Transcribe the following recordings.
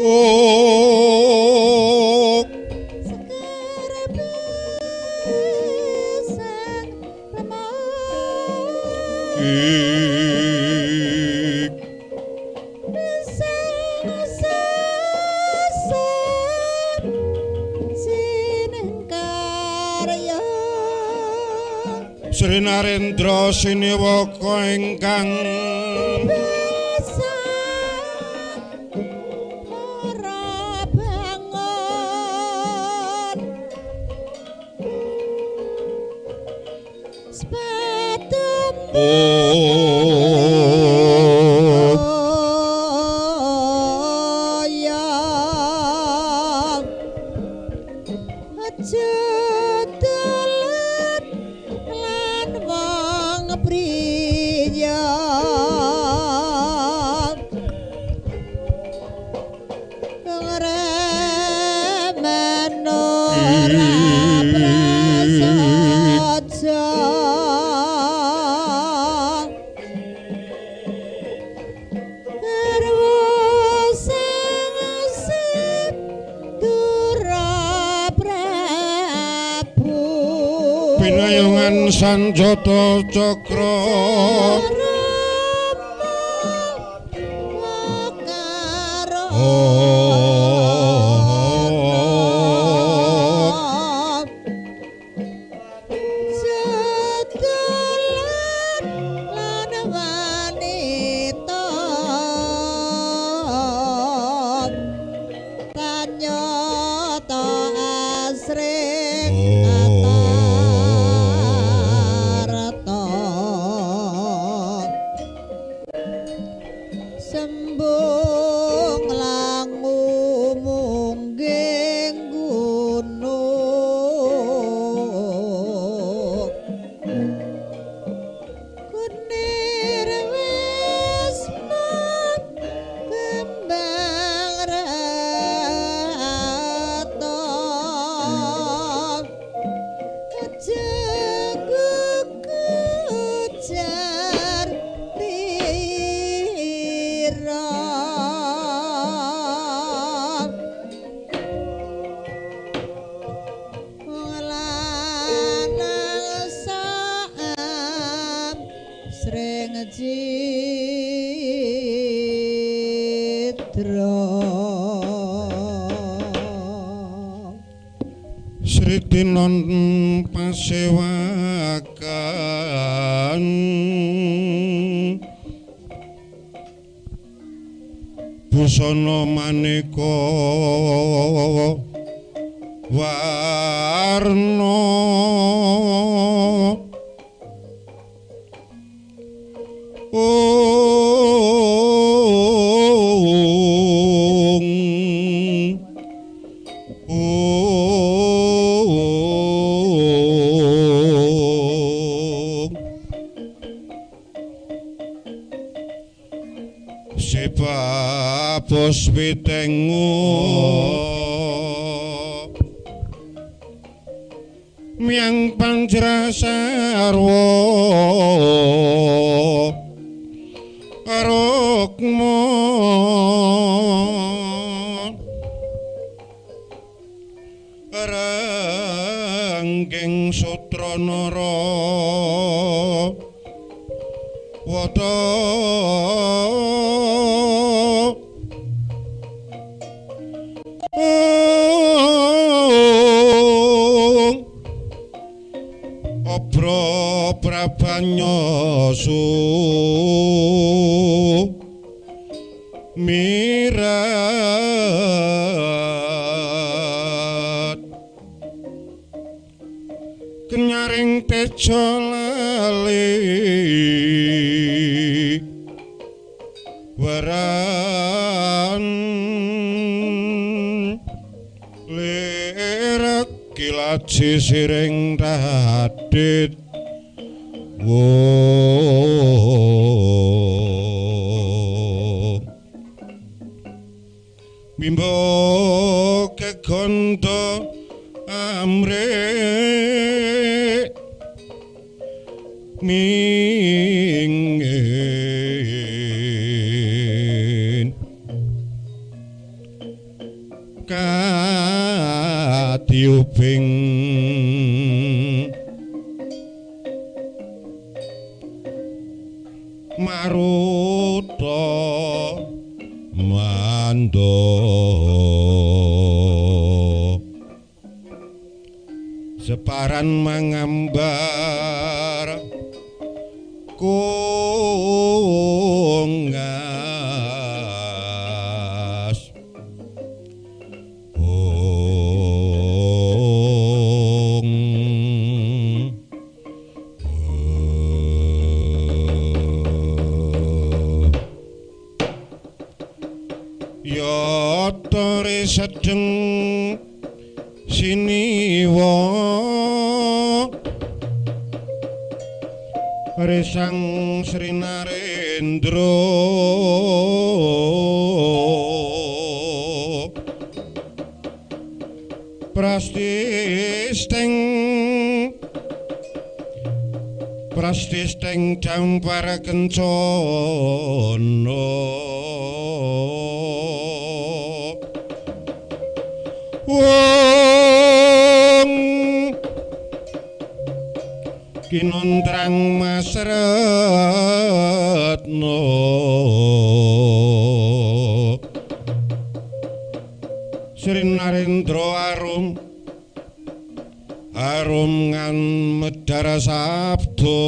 Oh Sri Narendra Siniwaka ingkang ora bangun sepatum Pinayungan Sanjata Cakra sembung langu mungging gunung kunir wisma kembang rata jeguk kujar sring citra Sri Tinon pasewakan busana maneka warna Puspitengu miang panjrasarwa rukma rangging sutranara wata Obro prabanyosu mirat kenyaring tejo lali waran lirak kilaji siring radit Bimbo kegonto amre mingin prabing maruta mando separan mangambar kunggas yotore sedeng siniwa Resang Sri Narendra Prastisteng Dampar Kencana wong kinontrang Mas Retno Sri Narendra arum ngan medhar sabda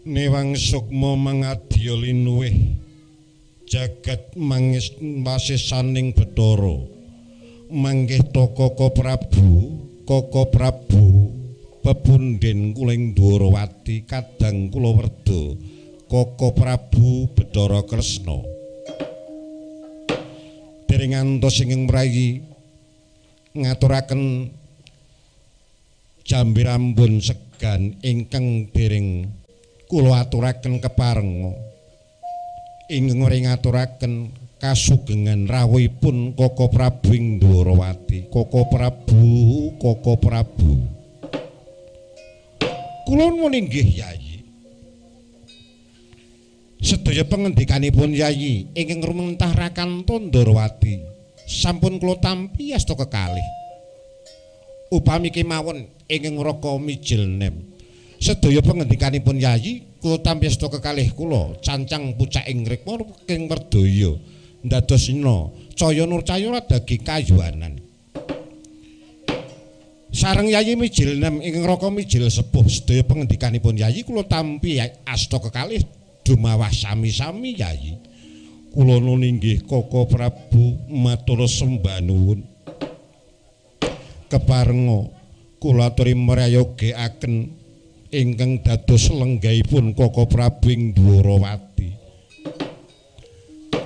Newang sukma mangadya linuwih jagat mangis wasisaning Bathara manggih ta Kaka Prabu pepundhen kuling Dwarawati kadang kula werda Kaka Prabu Bathara Kresna dereng ngantos ingkang mrayi ngaturaken Jambe Rambun Segan ingkang dereng kula aturaken keparenga ingkang ngaturaken kasugengan rawuhipun Kaka Prabu ing Dwarawati. Kaka Prabu kula nuwun inggih Yayi sedaya pangendikanipun Yayi ingkang rumentah Rakanta Dwarawati sampun kula tampi asta kekalih upami kemawon ingkang Raka Mijil Nem sedaya pangendikanipun Yayi kula tampi asta kekalih kula cancang pucaking rikma ing Werdaya ndadosna Caya Nurcaya dagi kayuanan sareng Yayi Mijil Nem ing Raka Mijil Sepuh sedaya pangendikanipun Yayi kula tampi asta kekalih dumawah sami-sami Yayi kula nuwun inggih Kaka Prabu matur sembah nuwun keparenga kula aturi mrayogekaken ingkang dados lenggahipun Kaka Prabu ing Dwarawati.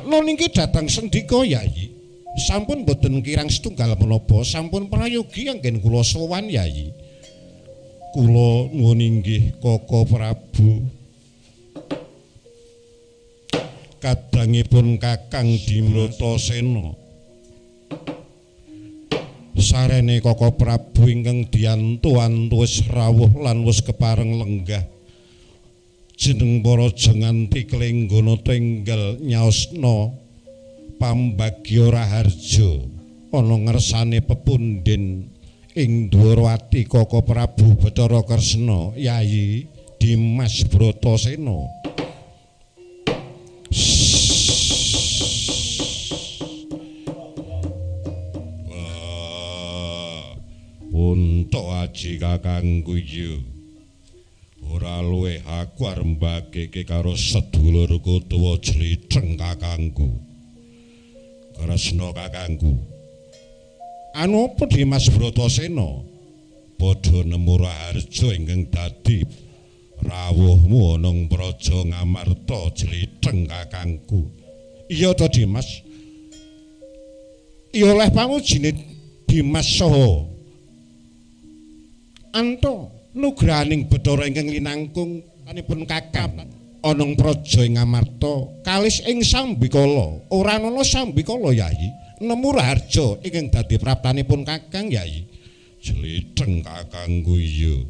Nun inggih dhateng sendika Yayi, sampun boten kirang setunggal menapa sampun prayogi anggen kula sowan Yayi. Kula nuwun inggih Kaka Prabu. Kadangipun Kakang Dimratasena sarene Kaka Prabu ingkang diantu-antu wis rawuh lan wis kepareng lenggah jeneng para jenganti Klenggana tenggal nyaosna pambagya Raharja ana ngersane pepundhen ing Dwarawati Kaka Prabu Bathara Kresna Yayi Dimas Bratasena Untuk aji kakangku iki ora luwih aku arembakeke karo sedulurku tuwa Jlitheng kakangku Kresna kakangku anu apa Dimas Bratasena padha nemu Raharja ingkang dadi rawuhmu ana ing Praja Ngamarta Jlitheng kakangku iya to Dimas iya oleh pangujine Dimas saha Anto nugrahaning Bathara ingkang linangkung anipun Kakang Anang praja ing Ngamarta kalis ing Sambikala ora ana Sambikala Yayi nemu Raharja ingkang dadi praptanipun Kakang Yayi jletheng kakangku iya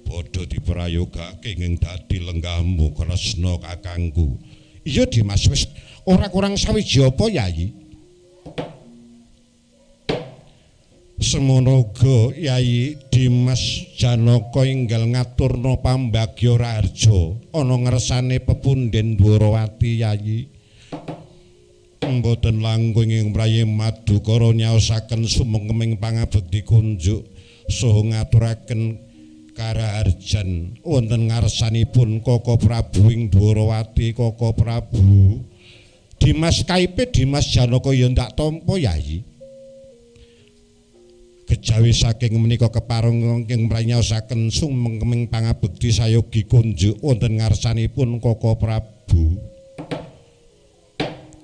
padha diprayogake ing dadi lenggahmu Kresna kakangku iya Dimas wis ora kurang sawiji apa Yayi semono uga Yayi Dimas Janaka enggal ngaturna pambagya Raharja ana ngersane pepunden Dwarawati Yayi mboten langkung ing praye Madukara nyaosaken sumengkeming pangabekti kunjuk saha ngaturaken karaharjan wonten ngarsanipun Kaka Prabu ing Dwarawati Kaka Prabu Dimas kaipe Dimas Janaka ya ndak tampa Yayi kejawi saking menika kepareng ing mranyaosaken sumengkeming pangabekti sayogi kunjuk wonten ngarsanipun Kaka Prabu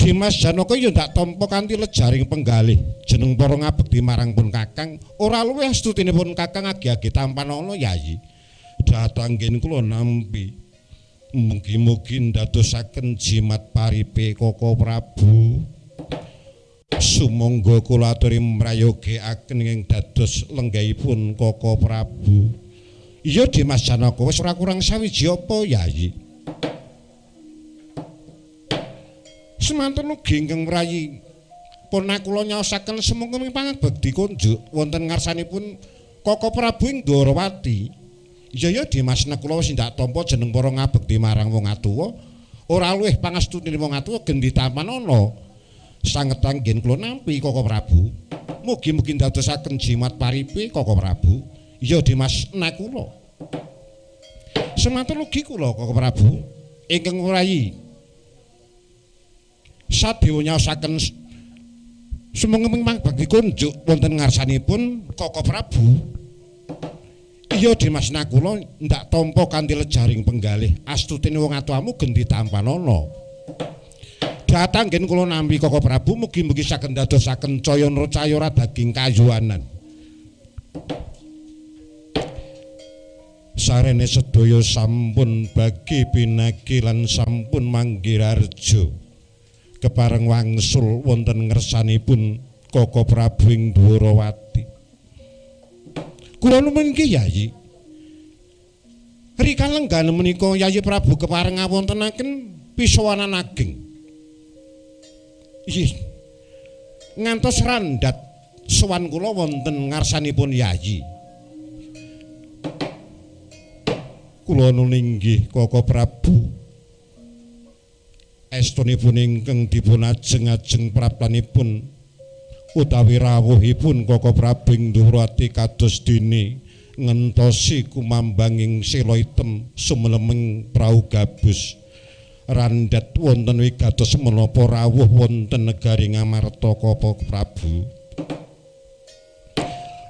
Dimas Janaka ya ndak tampa kanthi lejaring penggalih jeneng para ngabekti marang pun Kakang ora luwih astutinipun Kakang agi-agi tampanana Yayi dhateng kula nampi mugi-mugi ndadosaken jimat paripe Kaka Prabu sumangga kula aturi mrayogekaken ing dados lenggahipun Kaka Prabu iya Dimas Janaka wis ora kurang sawiji apa Yayi semanten ugi ingkang mrayi pun kula nyaosaken semungkeming pangabekti kunjuk wonten ngarsanipun Kaka Prabu ing Dwarawati iya Dimas kula wis ndak tampa jeneng para ngabekti marang wong atuwa ora luwih pangastunipun wong atuwa gendi tampanana sanget anggen kula nampi Kaka Prabu mugi-mugi ndadosaken jimat paripe Kaka Prabu iya Dimas kula semanten ugi kula Kaka Prabu ingkang mrayi sadewa nyaosaken sumengkeming pangabekti kunjuk wonten ngarsanipun Kaka Prabu iya Dimas kula ndak tampa kanthi lejaring penggalih astutine wong atuwamu gendi tampanana dhateng kula nampi Kaka Prabu mugi-mugi saged ndadosaken caya nracaya ora daging kayuanan sarene sedaya sampun bagi pinagi lan sampun manggih Raharja kepareng wangsul wonten ngersanipun Kaka Prabu ing Dwarawati kula nuwun nggih Yayi rika lenggan menika Yayi Prabu kepareng ngawontenaken pisowanan ageng Ih, ngantos randhat sowan kula wonten ngarsanipun Yayi. Kula nuwun inggih Kaka Prabu. Estunipun ingkang dipun ajeng-ajeng praptanipun utawi rawuhipun Kaka Prabu ing Dwarawati kados dene ngentosi kumambanging sila item sumeleming prau gabus. Randhat wonten wigatos menapa rawuh wonten negari Ngamarta Kaka Prabu.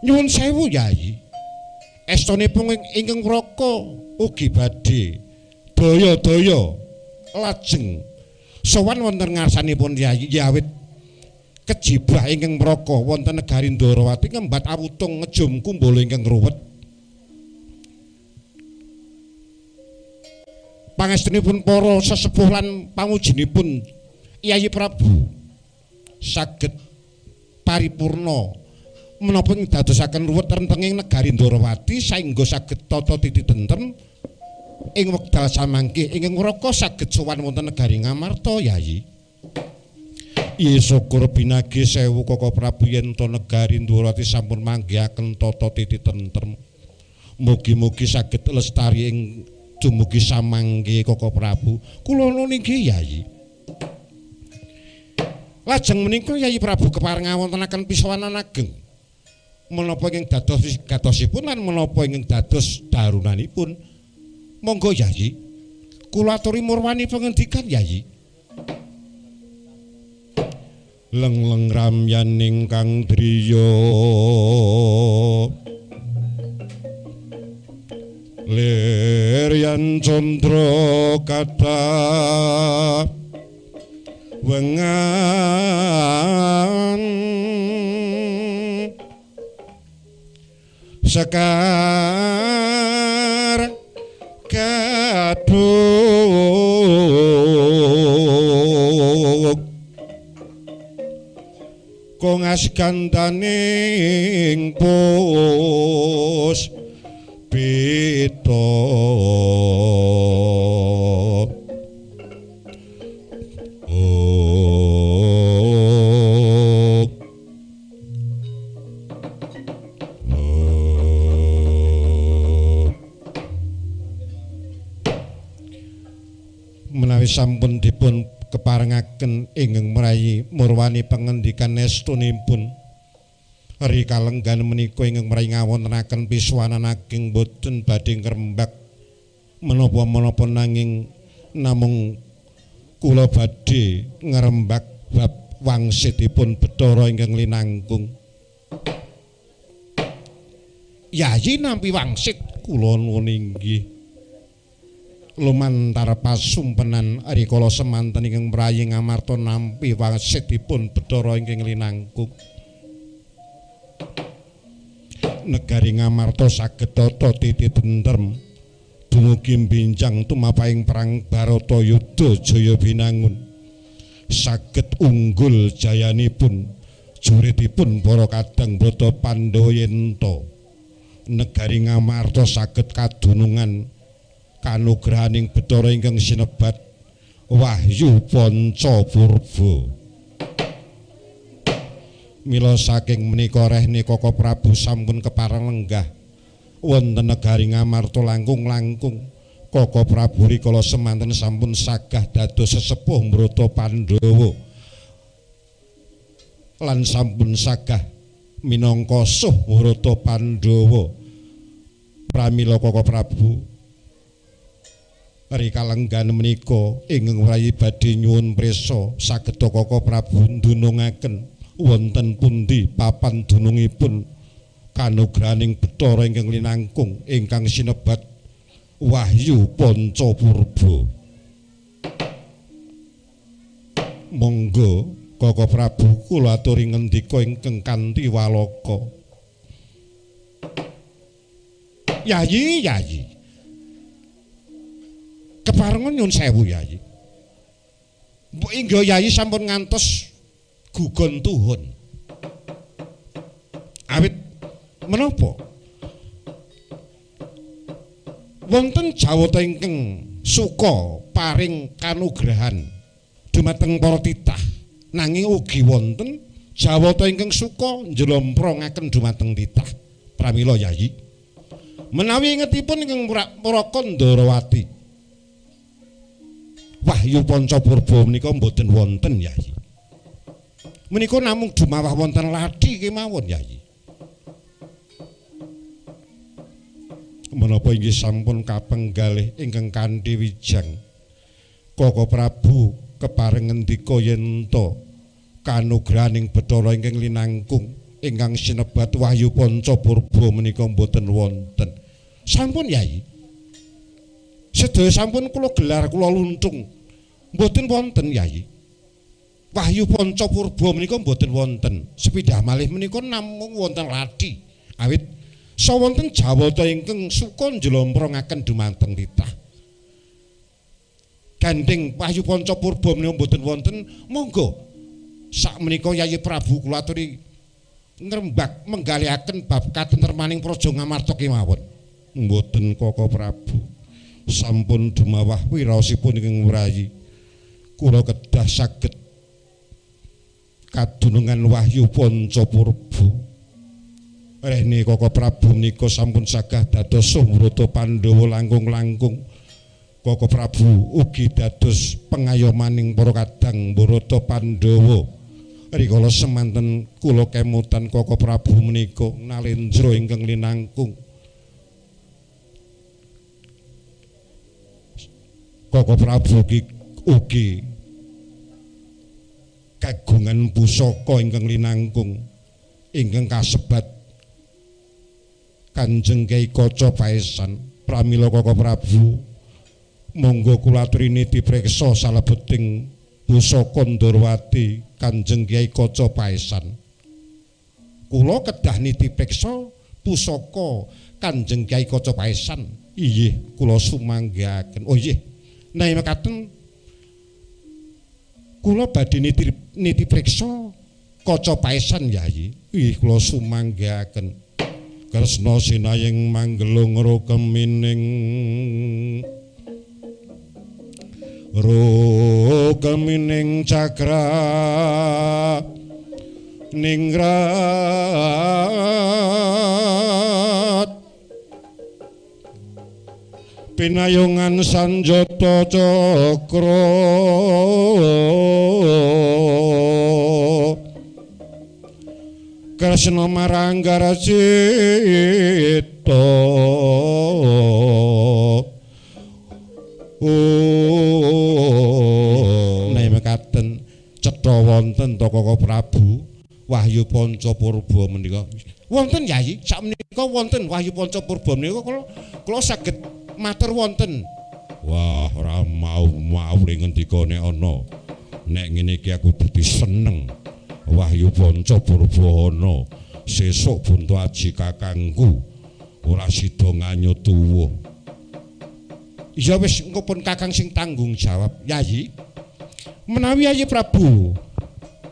Nyuwun sewu Yayi. Estunipun ingkang Raka ugi badhe daya-daya lajeng sowan wonten ngarsanipun Yayi awit kejibah ingkang Raka wonten negari Dwarawati ngembat awutung ngejum kumbul ingkang ruwet. Pangestunipun para sesepuh lan pamujinipun Yayi Prabu saged paripurna menapa dadosaken ruwet rentenging negari Dwarawati saengga saged tata titi tentrem ing wekdal samangke ingkang Raka saged sowan wonten negari Ngamarta Yayi. Iya syukur binagi sewu Kaka Prabu yen to negari Dwarawati sampun manggihaken tata titi tentrem. Mugi-mugi saged lestari ing dumugi samangke Kaka Prabu. Kula nuwun inggih Yayi. Lajeng menika Yayi Prabu kepareng ngawontenaken pisowanan ageng. Menapa ingkang dados gatosipun lan menapa ingkang dados darunanipun. Monggo Yayi. Kula aturi murwani pangendikan Yayi. Leng-leng ramyan ingkang driya Liryan Candra kathah wengan sekar kaduh kongas gandaning pus pito menawi sampun dipun keparengaken ingkang merayi murwani pangendikan estunipun rikalenggan menika ingkang merayi ngawontenaken piswanan ageng boten badhe ngrembak menapa-menapa nanging namung kula badhe ngrembak bab wangsitipun Bathara ingkang linangkung. Yayi nampi wangsit kula nuwun inggih. Lumantar pasumpenan rikala semanten ingkang mrayi ngamarta nampi wangsitipun Bathara ingkang linangkung. Negari ngamarta saged tata titi tentrem dumugi binjang tumapaing perang Baratayuda jaya binangun saged unggul jayanipun juritipun para kadang brata Pandhawa yenta negari ngamarta saged kadunungan kanugrahaning Bathara ingkang sinebat Wahyu Pancapurba. Mila saking menika rehne Kaka Prabu sampun kepareng lenggah wonten negari ngamarta langkung-langkung. Kaka Prabu rikala semanten sampun sagah dados sesepuh mrata Pandhawa lan sampun sagah minangka suh mrata Pandhawa. Pramila Kaka Prabu rikalenggan menika ingkang rayi badhe nyuwun prisa saged Kaka Prabu ndunungaken wonten pundi papan dunungipun kanugrahaning Bathara ingkang linangkung ingkang sinebat Wahyu Pancapurba. Monggo Kaka Prabu kula aturi ngendika ingkang kanthi walaka. Yayi, Yayi. Keparengan nyun sewu Yayi. Mbok inggih Yayi sampun ngantos gugon tuhun. Awit menapa? Wonten jawata ingkang suka paring kanugrahan dumateng para titah, nanging ugi wonten jawata ingkang suka njlomprongaken dumateng titah. Pramila Yayi, menawi ingetipun ingkang Muraka Ndarawati, Wahyu Pancapurba menika mboten wonten Yayi. Menika namung dumawah wonten lati kemawon Yayi. Menapa inggih sampun kapenggalih ingkang kanthi wijang Kaka Prabu kepareng ngendika yen to kanugrahaning Bathara ingkang linangkung ingkang sinebat Wahyu Pancapurba menika mboten wonten. Sampun Yayi. Sedaya sampun kula gelar kula luntung mboten wonten Yayi. Wahyu Pancapurba menika mboten wonten. Sepidah malih menika namung wonten lati. Awit sawonten jawata ingkang suka njlomprongaken dumateng titah. Gandeng Wahyu Pancapurba menika mboten wonten, monggo sakmenika Yayi Prabu kula aturi ngrembak menggalihaken bab katentremaning praja Ngamarta kemawon. Mboten Kaka Prabu. Sampun dumawah wiraosipun ingkang mrayi. Kula kedah saged kadunungan Wahyu Pancapurba. Rene Kaka Prabu menika sampun sagah dados sumrata Pandhawa langkung-langkung. Kaka Prabu ugi dados pengayomaning para kadang Barata Pandhawa. Rikala semanten kula kemutan Kaka Prabu menika Nalendra ingkang linangkung. Kaka Prabu ugi kagungan pusaka ingkang linangkung ingkang kasebat Kanjeng Kyai Kaca Paesan. Pramila Kaka Prabu monggo kula aturi niti preksa salebeting pusaka Ndarawati Kanjeng Kyai Kaca Paesan. Kula kedah niti preksa pusaka Kanjeng Kyai Kaca Paesan. Inggih kula sumanggaken. Oh nggih. Nah mekaten kula badhe niti preksa kaca paesan Yayi. Ih kula sumanggihaken Kresna sinayeng manggelung rukemining cakra ningrat pinayungan sanjata cakra Kresna maranggara cita mekaten cetha wonten to Kaka Prabu Wahyu Pancapurba menika. Wonten Yayi, sakmenika wonten Wahyu Pancapurba menika kula saged matur wonten. Wah, ora mau ning ngendikane ana. Nek ngene iki aku dadi seneng. Wahyu Pancapurba ana. Sesuk buntu aji kakangku. Ora sida nganyut tuwuh. Ya wis engko pun kakang sing tanggung jawab, Yayi. Menawi Yayi Prabu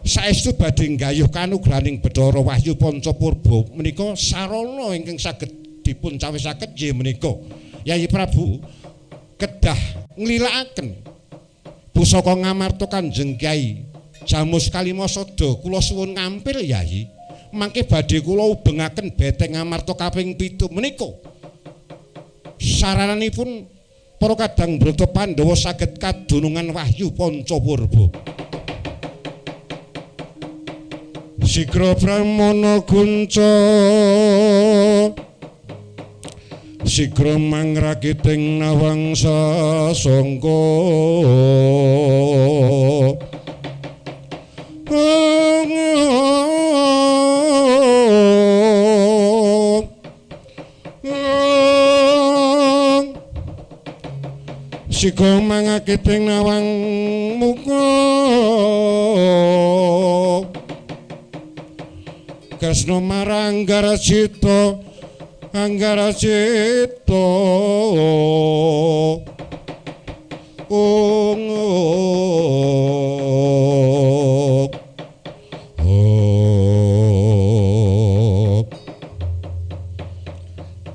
saestu badhe nggayuh kanugraning Bathara Wahyu Pancapurba menika sarana ingkang saged dipun cawisaken nggih menika. Yayi Prabu kedah nglilakaken pusaka ngamarta Kanjeng Kyai Jamus Kalimasada kula suwun ngampil Yayi. Mangke badhe kula ubengaken beteng ngamarta kaping 7 menika. Sarananipun para kadang brata Pandhawa saged kadunungan Wahyu Pancapurba. Sigra Pramana Gunca Sigra mangrakiting nawangsa sangka Siga mangakiting nawang muka Kresna maranggara cita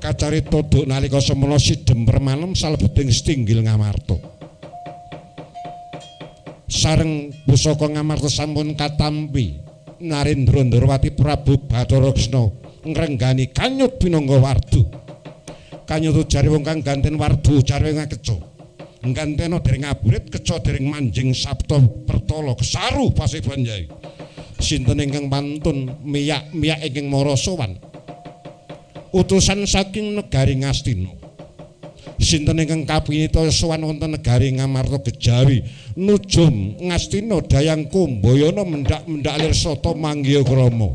Kacarita duk nalika semana sidhem permanem salebeting Stinggil Ngamarta. Sareng pusaka ngamarta sampun katampi Narendra Ndrawati Prabu Bathara Kresna ngrenggani kanyut pinangga wardu. Kanyut jare wong kang ganten wardu jare ngakeca. Nggantena dereng aburit keca dereng manjing sabta pertala kesaru pasiban Yai. Sinten ingkang pantun miyak ingkang mara sowan. Utusan saking negari Ngastina. Sinten ingkang kapinita sowan wonten negari Ngamarta Gejawi nujum Ngastina Dayang Kumbayana mendak-mendak lir sata manggiya krama.